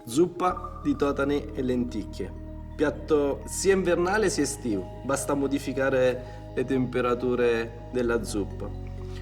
Zuppa di totani e lenticchie. Piatto sia invernale sia estivo, basta modificare le temperature della zuppa.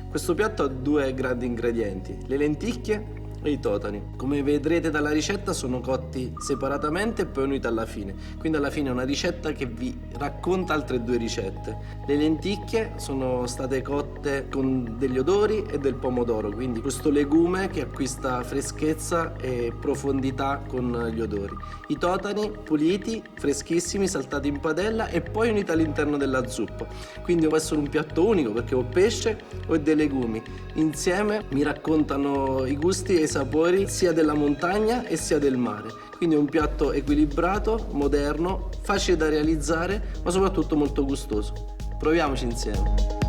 Questo piatto ha due grandi ingredienti, le lenticchie e i totani. Come vedrete dalla ricetta sono cotti separatamente e poi uniti alla fine, quindi alla fine è una ricetta che vi racconta altre due ricette. Le lenticchie sono state cotte con degli odori e del pomodoro, quindi questo legume che acquista freschezza e profondità con gli odori. I totani puliti, freschissimi, saltati in padella e poi uniti all'interno della zuppa, quindi può essere un piatto unico perché o pesce o dei legumi. Insieme mi raccontano i gusti e i sapori sia della montagna e sia del mare, quindi è un piatto equilibrato, moderno, facile da realizzare ma soprattutto molto gustoso. Proviamoci insieme.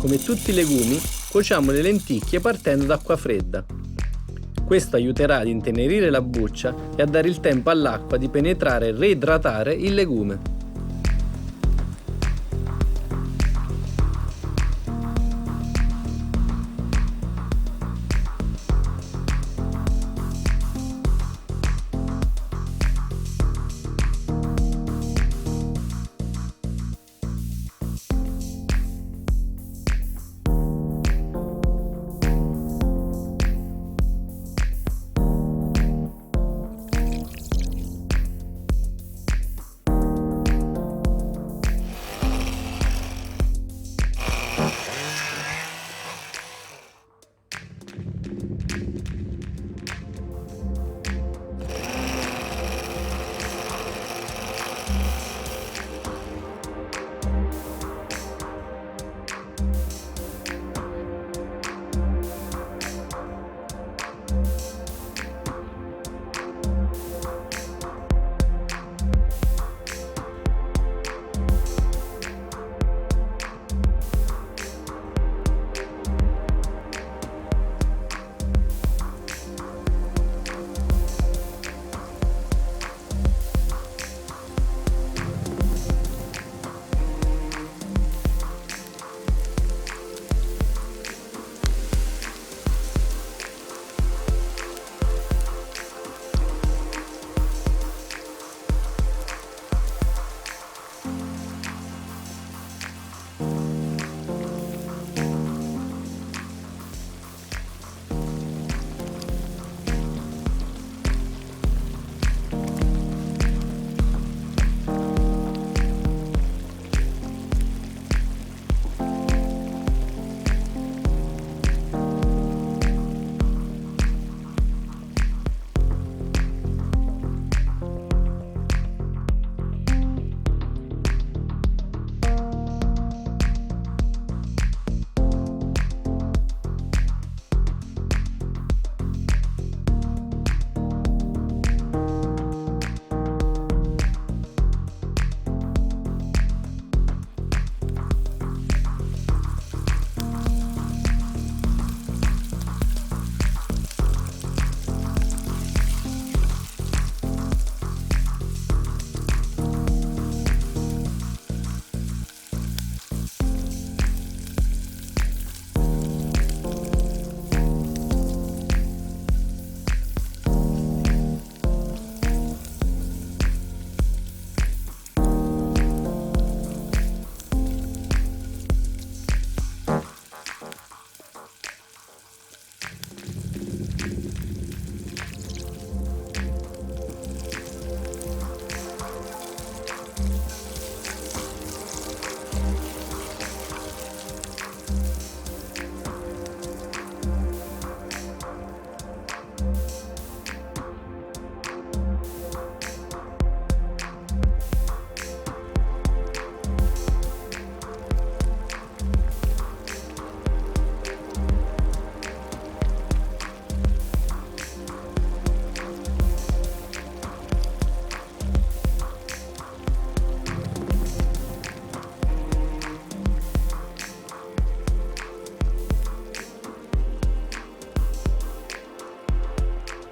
Come tutti i legumi, cuociamo le lenticchie partendo da acqua fredda. Questo aiuterà ad intenerire la buccia e a dare il tempo all'acqua di penetrare e reidratare il legume.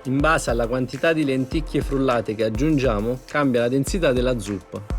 In base alla quantità di lenticchie frullate che aggiungiamo, cambia la densità della zuppa.